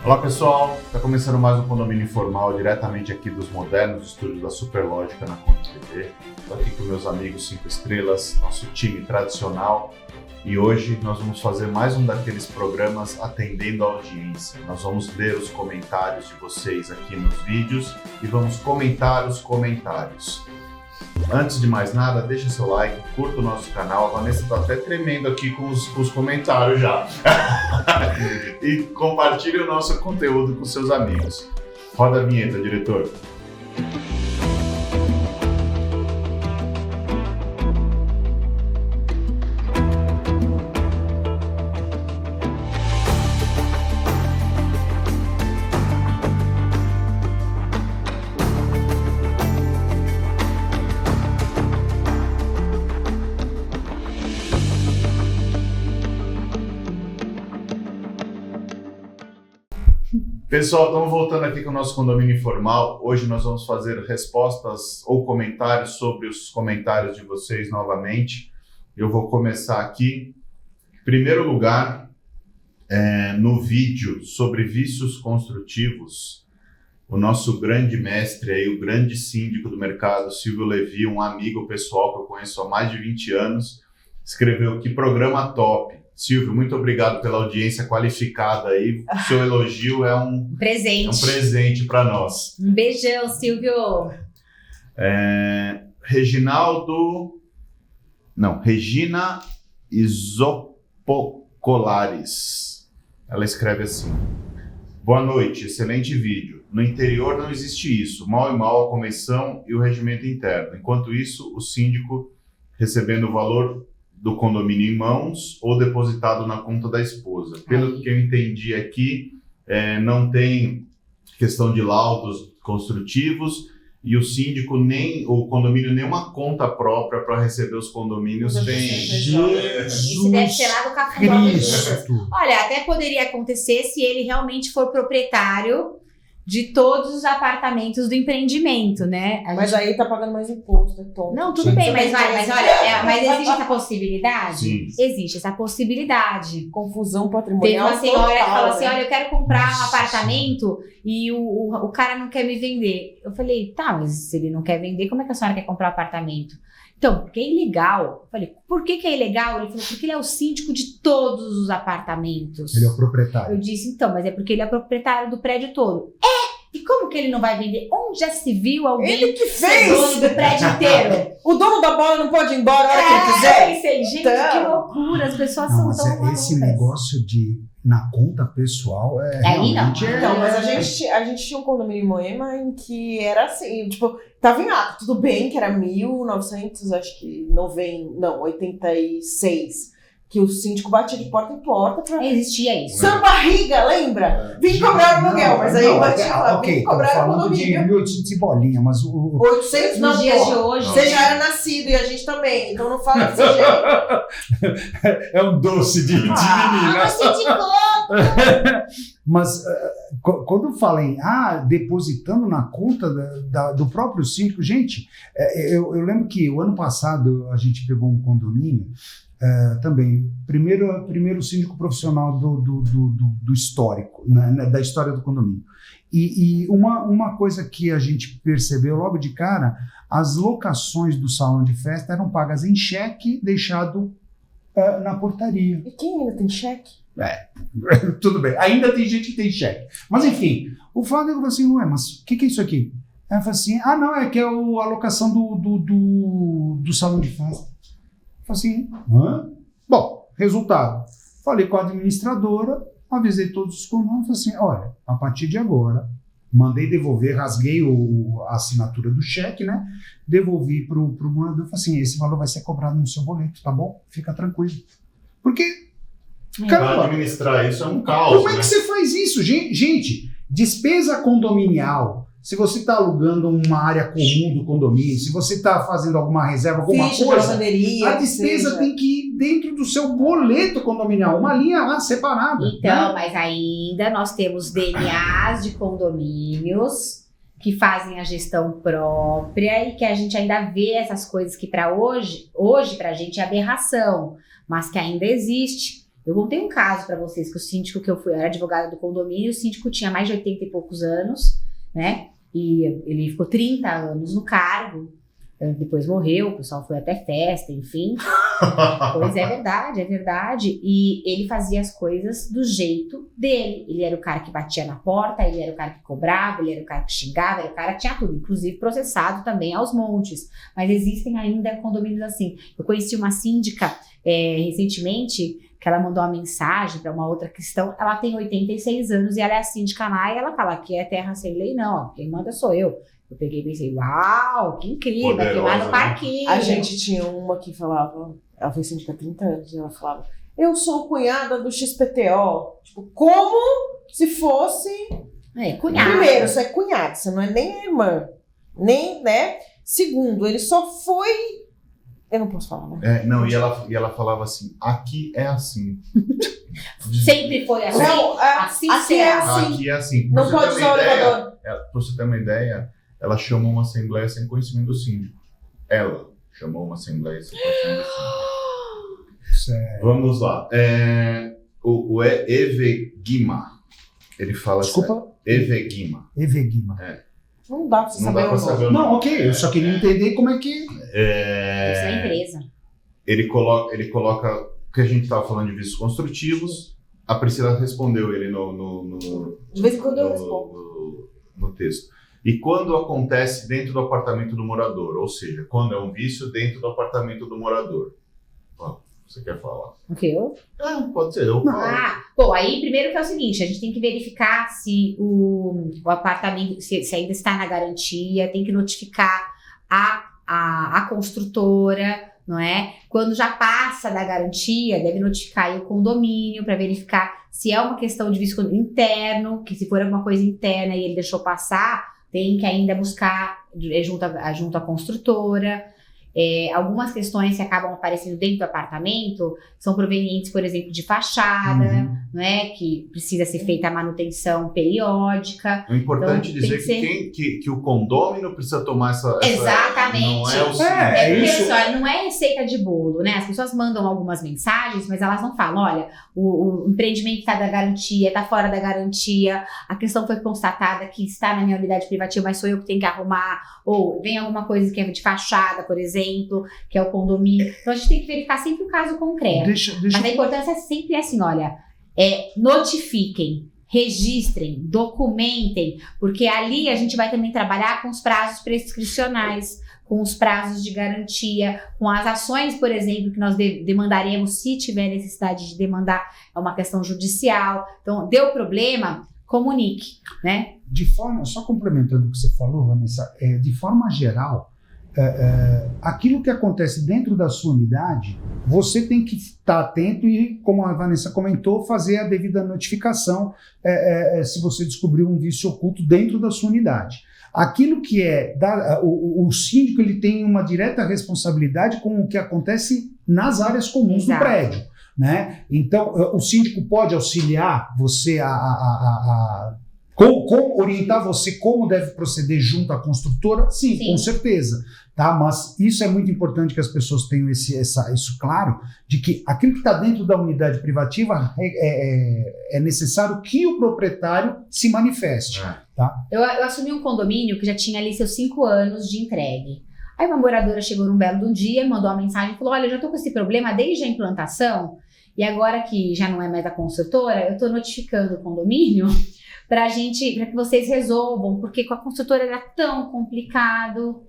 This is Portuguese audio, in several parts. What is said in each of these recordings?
Olá pessoal, está começando mais um Condomínio Informal diretamente aqui dos modernos estúdios da Superlógica na Conte TV. Estou aqui com meus amigos 5 estrelas, nosso time tradicional, e hoje nós vamos fazer mais um daqueles programas atendendo a audiência. Nós vamos ler os comentários de vocês aqui nos vídeos e vamos comentar os comentários. Antes de mais nada, deixa seu like, curta o nosso canal. A Vanessa está até tremendo aqui com os comentários já. E compartilhe o nosso conteúdo com seus amigos. Roda a vinheta, diretor. Pessoal, estamos voltando aqui com o nosso Condomínio Informal. Hoje nós vamos fazer respostas ou comentários sobre os comentários de vocês novamente. Eu vou começar aqui. Em primeiro lugar, no vídeo sobre vícios construtivos, o nosso grande mestre aí, o grande síndico do mercado, Silvio Levi, um amigo pessoal que eu conheço há mais de 20 anos, escreveu: que programa top. Silvio, muito obrigado pela audiência qualificada aí. O seu elogio é um presente para nós. Um beijão, Silvio. Regina Isopocolares. Ela escreve assim: boa noite, excelente vídeo. No interior não existe isso. Mal e mal a comissão e o regimento interno. Enquanto isso, o síndico recebendo o valor do condomínio em mãos ou depositado na conta da esposa. Pelo que eu entendi aqui, não tem questão de laudos construtivos e o síndico nem o condomínio nem uma conta própria para receber os condomínios tem. Isso deve ser lá do Cafundó. Olha, até poderia acontecer se ele realmente for proprietário de todos os apartamentos do empreendimento, né? Mas aí tá pagando mais imposto, então. Não, tudo bem, mas olha, mas existe essa possibilidade? Sim. Existe essa possibilidade. Confusão patrimonial. Teve uma senhora que falou assim: né? olha, eu quero comprar um apartamento e o cara não quer me vender. Eu falei: tá, mas se ele não quer vender, como é que a senhora quer comprar um apartamento? Então, porque é ilegal. Eu falei: por que é ilegal? Ele falou: porque ele é o síndico de todos os apartamentos. Ele é o proprietário. Eu disse: então, mas é porque ele é proprietário do prédio todo. E como que ele não vai vender? Onde já se viu alguém Ele que ser fez! dono do prédio inteiro? O dono da bola não pode ir embora a hora que ele Eu quiser? pensei, gente, Então. que loucura, as pessoas Não, são mas tão malucas. esse negócio de na conta pessoal Aí não. realmente Então, mas a gente tinha um condomínio em Moema em que era assim, tipo, tava em ato, tudo bem que era 86, que o síndico batia de porta em porta pra... Existia isso. Sua barriga, lembra? Vim cobrar o aluguel, mas aí batia lá, ok, vim estamos cobrar o falando de condomínio. 1800 e bolinha, mas o 800 Nos não, dias de pô. hoje. Você já era nascido e a gente também, então não fala desse jeito. é um doce de menina. Mas quando fala em depositando na conta do próprio síndico, gente, eu lembro que o ano passado a gente pegou um condomínio também, primeiro síndico profissional do histórico, né, da história do condomínio. E uma coisa que a gente percebeu logo de cara: as locações do salão de festa eram pagas em cheque deixado na portaria. E quem ainda tem cheque? Tudo bem, ainda tem gente que tem cheque. Mas enfim, o Flávio falou assim: ué, mas o que é isso aqui? Ela falou assim: não, é que é a alocação do salão de festa. Eu falei assim: hã? Bom, resultado. Falei com a administradora, avisei todos os condomínios, falei assim: olha, a partir de agora, mandei devolver, rasguei a assinatura do cheque, né? Devolvi pro morador, falei assim: esse valor vai ser cobrado no seu boleto, tá bom? Fica tranquilo. Porque Para administrar isso é um caos. Como é que você faz isso, gente? Despesa condominial. Se você está alugando uma área comum do condomínio, se você está fazendo alguma reserva, alguma Ficha de coisa, lavanderia, a despesa tem que ir dentro do seu boleto condominial, uma linha lá separada. Então, né? mas ainda nós temos DNAs de condomínios que fazem a gestão própria e que a gente ainda vê essas coisas que para hoje pra gente é aberração, mas que ainda existe. Eu contei um caso para vocês, que o síndico que eu fui, eu era advogada do condomínio, o síndico tinha mais de 80 e poucos anos, né? E ele ficou 30 anos no cargo, depois morreu, o pessoal foi até festa, enfim. Pois é verdade. E ele fazia as coisas do jeito dele. Ele era o cara que batia na porta, ele era o cara que cobrava, ele era o cara que xingava, era o cara que tinha tudo, inclusive processado também aos montes. Mas existem ainda condomínios assim. Eu conheci uma síndica recentemente, que ela mandou uma mensagem para uma outra questão. Ela tem 86 anos e ela é a síndica lá, e ela fala que é terra sem lei, não, quem manda sou eu. Eu peguei e pensei, uau, que incrível, vai queimar no parquinho. A gente tinha uma que falava, ela foi síndica há 30 anos, e ela falava, eu sou cunhada do XPTO. Tipo, como se fosse... Cunhada. Primeiro, você é cunhada, você não é nem irmã, nem, né? Segundo, ele só foi... Eu não posso falar, né? E ela falava assim, aqui é assim. Sempre foi assim. Não, assim aqui será. é assim. Aqui é assim. Não pode usar o elevador. Pra você ter uma ideia, ela chamou uma assembleia sem conhecimento do síndico. Ela chamou uma assembleia sem conhecimento do síndico. Sério. Vamos lá. O Eve Guima, ele fala... Desculpa? Eve Guima. Eveguima. Não dá pra você Não saber dá pra o saber nome. o nome. Não, ok, eu só queria entender como é que... Isso é a empresa. Ele coloca o que a gente estava falando de vícios construtivos. A Priscila respondeu ele De vez em quando eu respondo. no texto. E quando acontece dentro do apartamento do morador, ou seja, quando é um vício dentro do apartamento do morador. Ó, você quer falar? O quê? Pode ser, eu falo. Bom, aí primeiro que é o seguinte, a gente tem que verificar se o apartamento, se ainda está na garantia, tem que notificar a construtora, não é? Quando já passa da garantia, deve notificar aí o condomínio para verificar se é uma questão de vício interno, que se for alguma coisa interna e ele deixou passar, tem que ainda buscar junto à construtora. Algumas questões que acabam aparecendo dentro do apartamento são provenientes, por exemplo, de fachada, não é? Que precisa ser feita a manutenção periódica. O importante Então, dizer que o condômino precisa tomar essa... Exatamente. Não é o Porque, isso. olha, não é receita de bolo, né? As pessoas mandam algumas mensagens, mas elas não falam, olha, o empreendimento está da garantia, está fora da garantia, a questão foi constatada que está na minha unidade privativa, mas sou eu que tenho que arrumar, ou vem alguma coisa que é de fachada, por exemplo, que é o condomínio. Então a gente tem que verificar sempre o caso concreto. Mas a importância sempre é assim, olha, notifiquem, registrem, documentem, porque ali a gente vai também trabalhar com os prazos prescricionais, com os prazos de garantia, com as ações, por exemplo, que nós demandaremos se tiver necessidade de demandar, é uma questão judicial. Então, deu problema, comunique, né? Só complementando o que você falou, Vanessa, de forma geral, aquilo que acontece dentro da sua unidade, você tem que estar atento e, como a Vanessa comentou, fazer a devida notificação se você descobriu um vício oculto dentro da sua unidade. Aquilo que o síndico, ele tem uma direta responsabilidade com o que acontece nas áreas comuns do prédio, né? Então, o síndico pode auxiliar você orientar você como deve proceder junto à construtora? Sim, com certeza. Tá? Mas isso é muito importante que as pessoas tenham isso claro, de que aquilo que está dentro da unidade privativa é necessário que o proprietário se manifeste. Tá? Eu assumi um condomínio que já tinha ali seus 5 anos de entregue. Aí uma moradora chegou num belo de um dia, mandou uma mensagem e falou, olha, eu já estou com esse problema desde a implantação, e agora que já não é mais a construtora, eu estou notificando o condomínio para que vocês resolvam, porque com a construtora era tão complicado.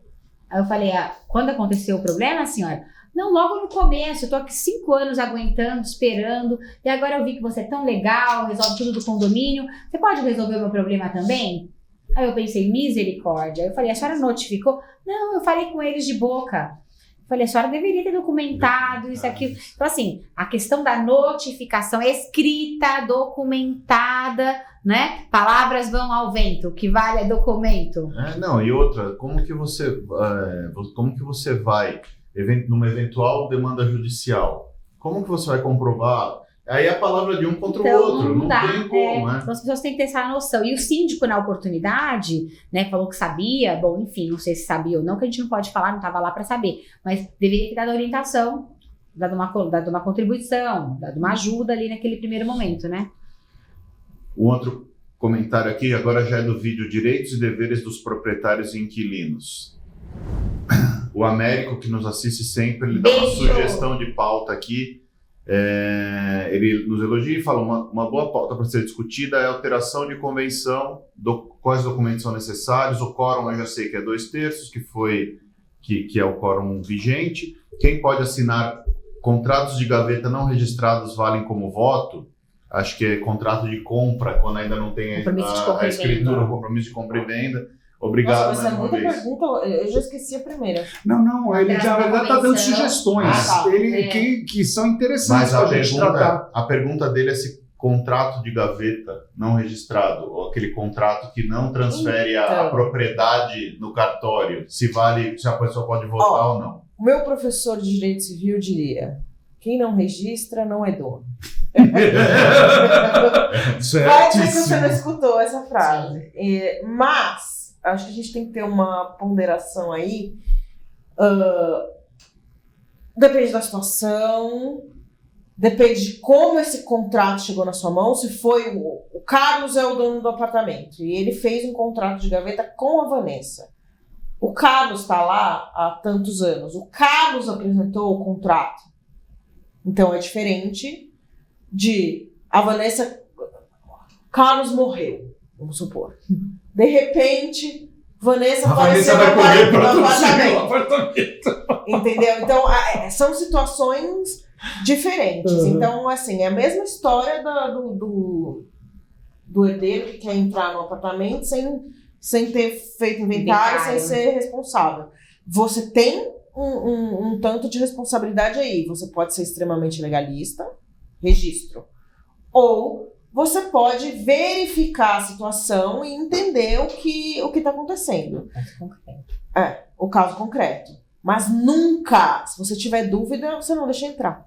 Aí eu falei, quando aconteceu o problema, senhora? Não, logo no começo, eu tô aqui 5 anos aguentando, esperando, e agora eu vi que você é tão legal, resolve tudo do condomínio, você pode resolver o meu problema também? Aí eu pensei, misericórdia. Aí eu falei, a senhora notificou? Não, eu falei com eles de boca. Eu falei, a senhora deveria ter documentado isso, aquilo. Então, assim, a questão da notificação escrita, documentada, né? Palavras vão ao vento, o que vale é documento. E outra, como que você vai, numa eventual demanda judicial, como que você vai comprovar? Aí é a palavra de um contra o outro, não tem como, né? Então as pessoas têm que ter essa noção. E o síndico, na oportunidade, né, falou que sabia, não sei se sabia ou não, que a gente não pode falar, não estava lá para saber, mas deveria ter dado orientação dado uma contribuição, dado uma ajuda ali naquele primeiro momento, né? O outro comentário aqui, agora já é do vídeo Direitos e Deveres dos Proprietários e Inquilinos. O Américo, que nos assiste sempre, ele dá uma sugestão de pauta aqui. Ele nos elogia e fala: uma boa pauta para ser discutida é a alteração de convenção, quais documentos são necessários. O quórum eu já sei que é 2/3, que é o quórum vigente. Quem pode assinar contratos de gaveta não registrados valem como voto. Acho que é contrato de compra, quando ainda não tem a escritura, o compromisso de compra e venda. Obrigado, Nossa, mas é muita pergunta, eu já esqueci a primeira. Não, ele na verdade está dando sugestões que são interessantes para a gente tratar. A pergunta dele é se contrato de gaveta não registrado, ou aquele contrato que não transfere a propriedade no cartório, se a pessoa pode votar ou não. O meu professor de Direito Civil diria: quem não registra não é dono. Vai dizer que você não escutou essa frase. Mas acho que a gente tem que ter uma ponderação aí. Depende da situação, depende de como esse contrato chegou na sua mão. Se foi o Carlos é o dono do apartamento e ele fez um contrato de gaveta com a Vanessa. O Carlos está lá há tantos anos. O Carlos apresentou o contrato. Então é diferente de a Vanessa... Carlos morreu, vamos supor. De repente, Vanessa apareceu no apartamento. Entendeu? Então, são situações diferentes. Então, assim, é a mesma história do herdeiro que quer entrar no apartamento sem ter feito inventário, sem ser responsável. Você tem um tanto de responsabilidade aí. Você pode ser extremamente legalista, registro. Ou você pode verificar a situação e entender o que está acontecendo. O caso concreto. Mas nunca, se você tiver dúvida, você não deixa entrar.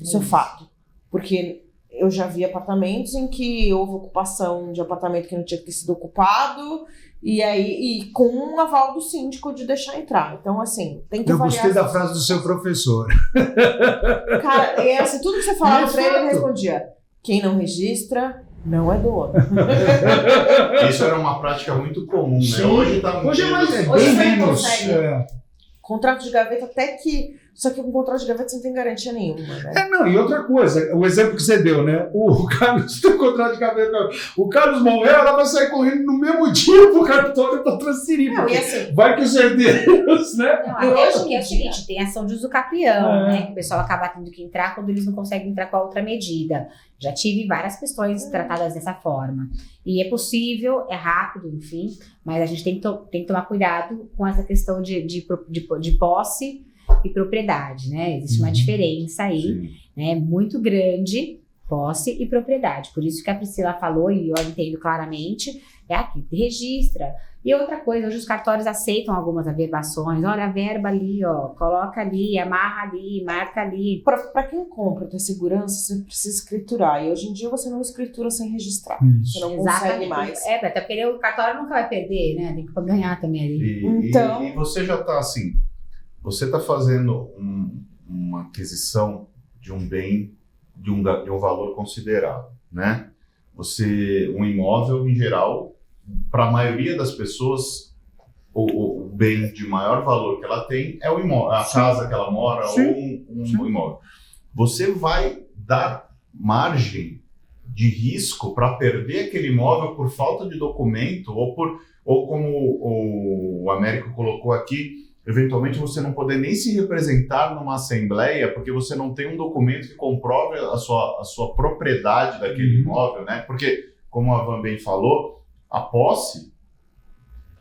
Isso é fato. Porque eu já vi apartamentos em que houve ocupação de apartamento que não tinha que ter sido ocupado e com um aval do síndico de deixar entrar. Então, assim, tem que Eu avaliar. gostei da frase do seu professor. Cara, assim, tudo que você falava pra ele respondia: quem não registra não é dono. Isso era uma prática muito comum, né? Hoje é mais Hoje bem menos. Contrato de gaveta até que... Só que com contrato de gaveta você não tem garantia nenhuma, né? E outra coisa, o exemplo que você deu, né? O Carlos tem contrato de gaveta. O Carlos morreu, ela vai sair correndo no mesmo dia pro cartório para transferir. Não, e assim... Vai que os herdeiros, né? Não, até hoje que é o seguinte, tem ação de uso capião, né? Que o pessoal acaba tendo que entrar quando eles não conseguem entrar com a outra medida. Já tive várias questões tratadas dessa forma. E é possível, é rápido, enfim, mas a gente tem que tomar cuidado com essa questão de posse e propriedade, né? Existe uma diferença aí, né? Muito grande, posse e propriedade. Por isso que a Priscila falou, e eu entendo claramente, é aqui, registra. E outra coisa, hoje os cartórios aceitam algumas averbações. Olha, a verba ali, ó, coloca ali, amarra ali, marca ali. Para quem compra, ter segurança, você precisa escriturar. E hoje em dia você não escritura sem registrar. Isso. Você não consegue mais. Até porque o cartório nunca vai perder, né? Tem que ganhar também ali. Então... E você já está assim, você está fazendo uma aquisição de um bem de um valor considerável, né? Um imóvel, em geral, para a maioria das pessoas, o bem de maior valor que ela tem é o imóvel, a casa que ela mora ou um imóvel. Você vai dar margem de risco para perder aquele imóvel por falta de documento ou como o Américo colocou aqui, eventualmente você não poder nem se representar numa assembleia porque você não tem um documento que comprove a sua propriedade daquele imóvel, né? Porque, como a Van bem falou, a posse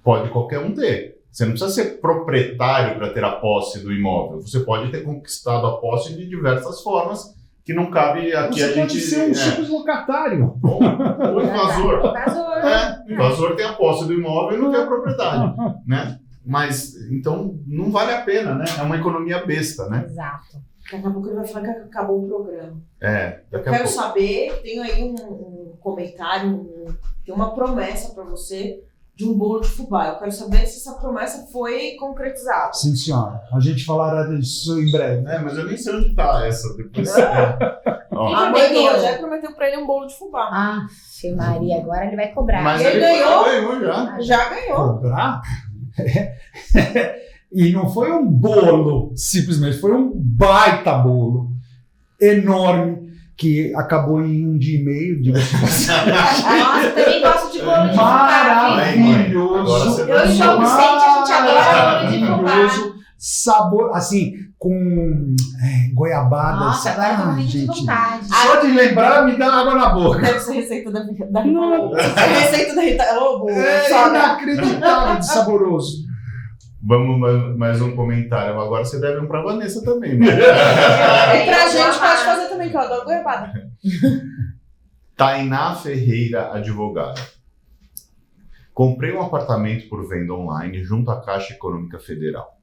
pode qualquer um ter. Você não precisa ser proprietário para ter a posse do imóvel. Você pode ter conquistado a posse de diversas formas que não cabe aqui você a gente... Você pode ser um simples locatário. O invasor. O invasor tem a posse do imóvel e não tem a propriedade, né? Mas, então, não vale a pena, né? É uma economia besta, né? Exato. Daqui a pouco ele vai falar que acabou o programa. Daqui a Quero pouco. saber, tenho aí um comentário, tem uma promessa para você de um bolo de fubá. Eu quero saber se essa promessa foi concretizada. Sim, senhora. A gente falará disso em breve. Mas eu nem sei onde tá essa. Depois. Ó, A mãe do prometeu? Rogério prometeu pra ele um bolo de fubá. Ah, Maria, agora ele vai cobrar. mas ele ele ganhou? já. Já ganhou. Cobrar? E não foi um bolo, simplesmente, foi um baita bolo enorme que acabou em 1 dia e meio de Nossa, eu também gosto de bolo de fubá. maravilhoso. Agora você Eu e o João Vicente, a gente adora bolo de fubá. Maravilhoso, sabor, assim, com goiabada. Nossa, agora eu tô morrendo de gente, vontade. só de lembrar me dá água na boca. Deve ser receita da Rita. Não. É receita da Rita. Ô, bolo. É Só, né? inacreditável de saboroso. Vamos mais um comentário. Agora você deve um pra Vanessa também, né? E pra gente pode fazer também, que eu adoro goiabada. Tainá Ferreira, advogada. Comprei um apartamento por venda online junto à Caixa Econômica Federal.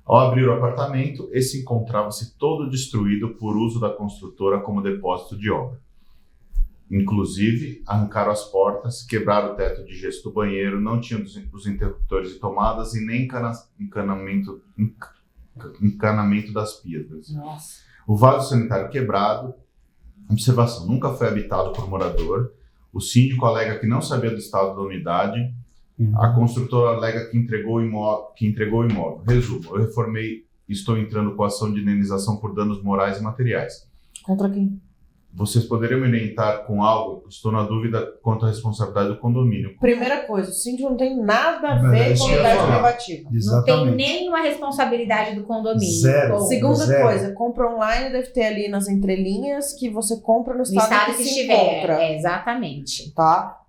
Ao abrir o apartamento, esse encontrava-se todo destruído por uso da construtora como depósito de obra. Inclusive, arrancaram as portas, quebraram o teto de gesso do banheiro, não tinham os interruptores e tomadas e nem encanamento das pias. Nossa. O vaso sanitário quebrado. Observação: nunca foi habitado por morador. O síndico alega que não sabia do estado da unidade. A construtora alega que entregou o imóvel. Resumo: eu reformei e estou entrando com ação de indenização por danos morais e materiais. Contra quem? Vocês poderiam me orientar com algo? Estou na dúvida quanto à responsabilidade do condomínio. Primeira coisa, o síndico não tem nada a Mas ver isso com que eu ia unidade falar. privativa. Não tem Exatamente. nenhuma responsabilidade do condomínio. Zero. Bom, Segunda Zero. coisa, compra online deve ter ali nas entrelinhas que você compra no no estado, estado que que se estiver. encontra. Exatamente. Tá?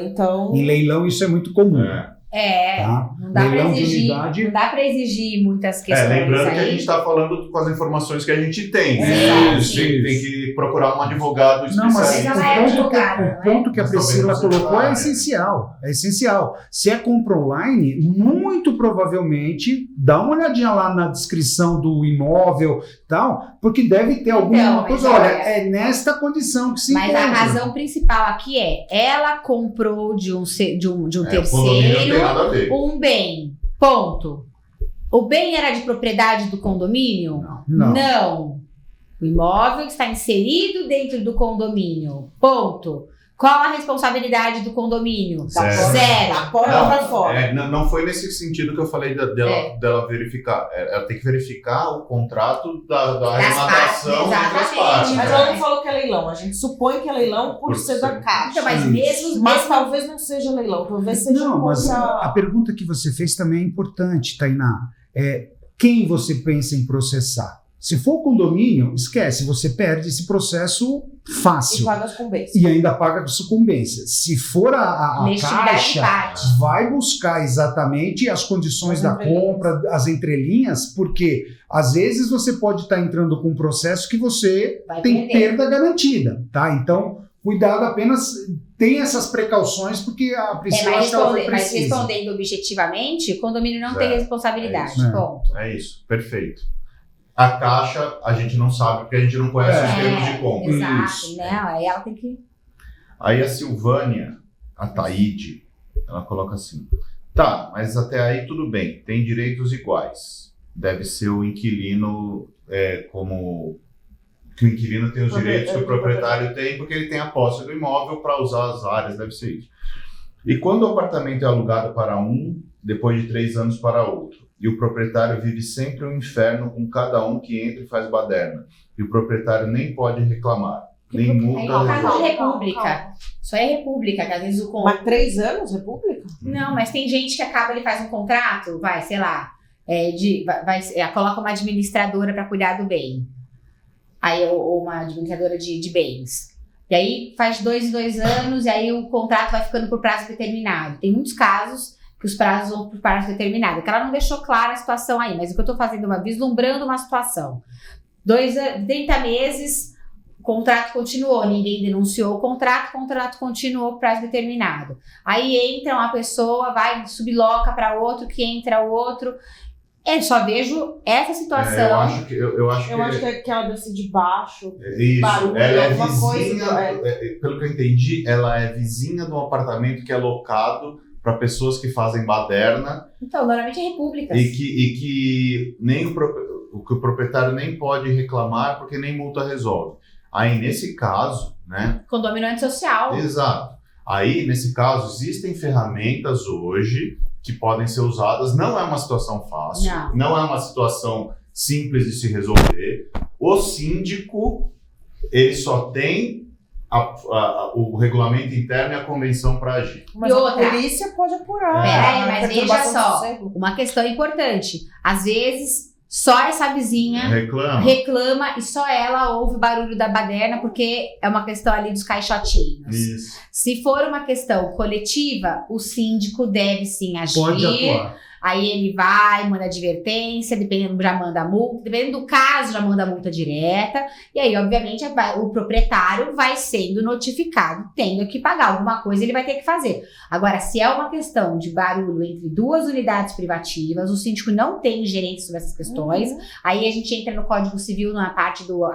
Então, Em leilão isso é muito comum. É, Tá? não dá pra Leilão de exigir, unidade. não dá pra exigir muitas questões Lembrando aí. que a gente está falando com as informações que a gente tem. Né? Exato. Tem que procurar um advogado Não, mas especialista. ela é advogada, o ponto que a Mas talvez Priscila não seja colocou é área. essencial. É essencial. Se é compra online, muito provavelmente dá uma olhadinha lá na descrição do imóvel tal, porque deve ter alguma Então, mas coisa. olha, Olha, é nesta condição que se Mas encontra. a razão principal aqui é, ela comprou de um O condomínio não tem terceiro nada a ver. um bem, ponto. O bem era de propriedade do condomínio? Não. O imóvel está inserido dentro do condomínio, ponto. Qual a responsabilidade do condomínio? Zero. da porta pra fora. Não foi nesse sentido que eu falei dela verificar. Ela tem que verificar o contrato da arrematação entre as exatamente. partes. Mas né? ela não falou que é leilão. A gente supõe que é leilão por ser da Caixa. Então, mas Isso. Mas talvez não seja leilão, talvez seja Não, mas a contra... pergunta que você fez também é importante, Tainá. Quem você pensa em processar? Se for condomínio, esquece, você perde esse processo E fácil. paga as sucumbências. E ainda paga com sucumbência. Se for a Legitimidade Caixa, parte. vai buscar exatamente as condições As da entrelinhas. compra, as entrelinhas, porque às vezes você pode estar entrando com um processo que você Vai tem perder. perda garantida, tá? Então, cuidado, apenas tem essas precauções, porque a Priscila acha que ela foi Mas precisa. respondendo objetivamente, o condomínio não Zero. tem responsabilidade, É isso. ponto. É isso, perfeito. A Caixa, a gente não sabe, porque a gente não conhece os termos de compra. Exato, Isso. né? Aí ela tem que... Aí a Silvânia, a Taíde, ela coloca assim: tá, mas até aí tudo bem, tem direitos iguais. Deve ser o inquilino, como que o inquilino tem os direitos que o proprietário tem, porque ele tem a posse do imóvel para usar as áreas, deve ser isso. E quando o apartamento é alugado para um, depois de 3 anos para outro, e o proprietário vive sempre um inferno com cada um que entra e faz baderna, e o proprietário nem pode reclamar, nem multa. É igual caso de Calma, república. calma. Só é república, que às vezes o Mas 3 anos, República? Não, mas tem gente que acaba, ele faz um contrato, vai, sei lá, coloca uma administradora para cuidar do bem. Aí, ou uma administradora de bens. E aí faz 2 em 2 anos, e aí o contrato vai ficando por prazo determinado. Tem muitos casos que os prazos vão por prazo determinado, que ela não deixou clara a situação aí, mas o que eu tô fazendo vislumbrando uma situação. 30 meses, o contrato continuou, ninguém denunciou o contrato continuou por prazo determinado. Aí entra uma pessoa, vai, subloca para outro, que entra o outro. Eu só vejo essa situação. Eu acho que ela desce de baixo. isso. barulho, Ela é alguma coisa, vizinha, pelo que eu entendi, ela é vizinha de um apartamento que é locado para pessoas que fazem baderna Então, normalmente é repúblicas. e que nem o que o proprietário nem pode reclamar porque nem multa resolve. Aí, nesse caso, né? Condomínio antissocial. Exato. Aí, nesse caso, existem ferramentas hoje que podem ser usadas. Não é uma situação fácil, não é uma situação simples de se resolver. O síndico, ele só tem o regulamento interno e a convenção para agir. Mas E a outra? polícia pode apurar. Peraí, mas veja perturbação do só, sossego. uma questão importante. Às vezes, só essa vizinha reclama e só ela ouve o barulho da baderna porque é uma questão ali dos caixotinhos. Isso. Se for uma questão coletiva, o síndico deve sim agir. Pode atuar. Aí ele vai, manda advertência, dependendo, já manda multa, dependendo do caso, já manda multa direta. E aí, obviamente, o proprietário vai sendo notificado, tendo que pagar alguma coisa, ele vai ter que fazer. Agora, se é uma questão de barulho entre duas unidades privativas, o síndico não tem gerência sobre essas questões. Aí a gente entra no Código Civil, na parte do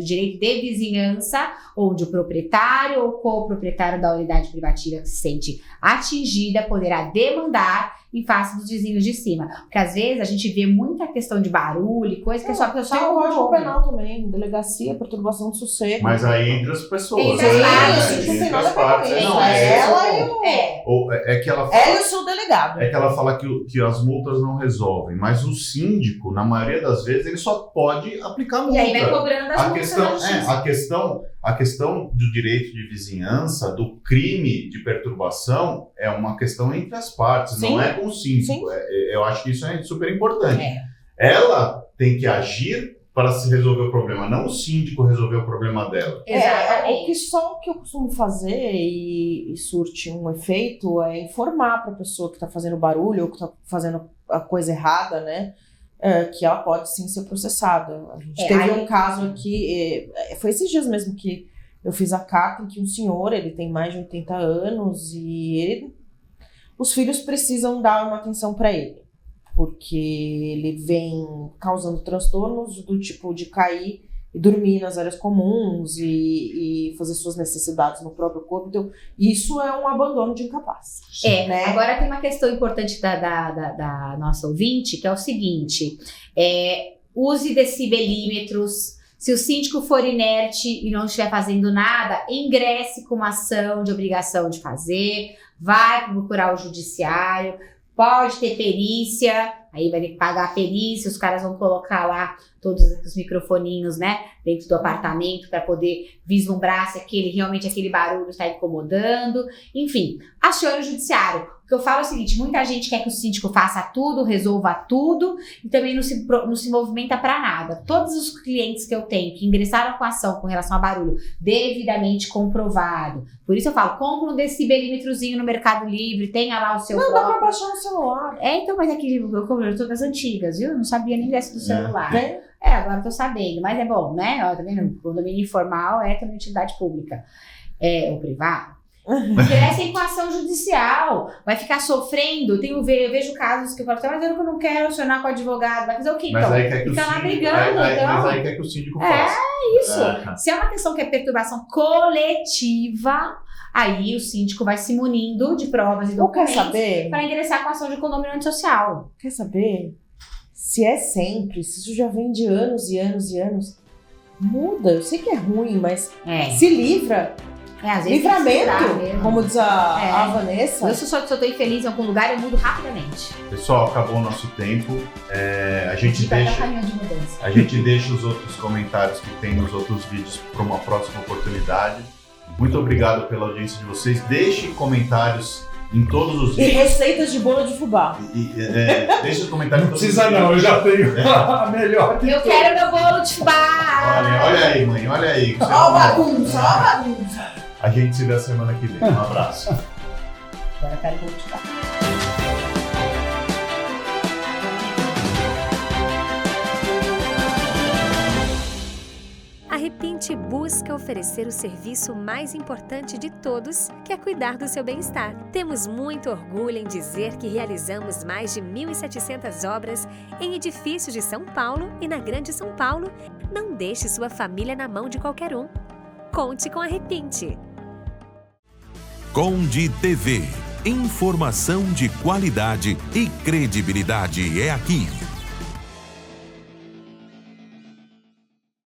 direito de vizinhança, onde o proprietário ou coproprietário da unidade privativa que se sente atingida poderá demandar em face dos vizinhos de cima. Porque às vezes a gente vê muita questão de barulho e coisa que é só Tem o Código Penal também, delegacia, perturbação do sossego. Mas aí entre as pessoas. Entre as né? partes, não tem nada a ver com partes. isso. Não, Ela e o... É que ela Ela e o seu delegado. É que ela fala que as multas não resolvem, mas o síndico, na maioria das vezes, ele só pode aplicar multa. E aí vai cobrando as A multas questão, na justiça. a questão do direito de vizinhança, do crime de perturbação, é uma questão entre as partes, Sim. não é com o síndico. Sim. Eu acho que isso é super importante. É. Ela tem que agir para se resolver o problema, não o síndico resolver o problema dela. Exatamente. O que eu costumo fazer e surte um efeito é informar para a pessoa que está fazendo barulho ou que está fazendo a coisa errada, né? Que ela pode sim ser processada. A gente teve um caso aqui, foi esses dias mesmo que eu fiz a carta em que um senhor, ele tem mais de 80 anos e os filhos precisam dar uma atenção para ele, porque ele vem causando transtornos do tipo de cair e dormir nas áreas comuns e fazer suas necessidades no próprio corpo. Então, isso é um abandono de incapaz. Né? Agora tem uma questão importante da nossa ouvinte, que é o seguinte, use decibelímetros. Se o síndico for inerte e não estiver fazendo nada, ingresse com uma ação de obrigação de fazer, vai procurar o judiciário, pode ter perícia, aí vai ter que pagar a perícia, os caras vão colocar lá todos os microfoninhos, né, dentro do apartamento para poder vislumbrar se realmente aquele barulho está incomodando. Enfim, acione o judiciário. O que eu falo é o seguinte, muita gente quer que o síndico faça tudo, resolva tudo e também não se movimenta para nada. Todos os clientes que eu tenho que ingressaram com a ação com relação a barulho, devidamente comprovado. Por isso eu falo, compra um decibelímetrozinho no Mercado Livre, tenha lá o seu Não, próprio. dá pra baixar no celular. Então, mas aqui eu tô das antigas, viu? Eu não sabia nem dessa do celular. Né? Agora eu tô sabendo, mas é bom, né? Ó, tá vendo? O condomínio informal é também utilidade pública. Ou privado. Ingressem com ação judicial, vai ficar sofrendo. Eu vejo casos que eu falo, mas eu não quero acionar com o advogado, vai fazer o quê então? Mas aí quer que Fica o lá síndico, brigando, então. mas aí quer que o síndico faça. Isso. Se é uma questão que é perturbação coletiva, aí o síndico vai se munindo de provas e Ou quer documentos saber? para ingressar com ação de condomínio antissocial. Quer saber? Se é sempre, se isso já vem de anos e anos e anos, muda. Eu sei que é ruim, mas se livra. Às vezes Livramento, tem que se livrar mesmo. como diz a Vanessa. Se eu tô infeliz em algum lugar, eu mudo rapidamente. Pessoal, acabou o nosso tempo. A gente deixa os outros comentários que tem nos outros vídeos para uma próxima oportunidade. Muito obrigado pela audiência de vocês. Deixem comentários em todos os vídeos. E receitas de bolo de fubá. Deixa os comentários. Não precisa não, eu já tenho a melhor. Eu quero meu bolo de fubá. Olha aí, mãe, olha aí. Ó a bagunça, ó a bagunça. A gente se vê a semana que vem. Um abraço. Agora eu quero bolo de fubá. A Repinte busca oferecer o serviço mais importante de todos, que é cuidar do seu bem-estar. Temos muito orgulho em dizer que realizamos mais de 1.700 obras em edifícios de São Paulo e na Grande São Paulo. Não deixe sua família na mão de qualquer um. Conte com a Repinte. Conde TV, Informação de qualidade e credibilidade é aqui.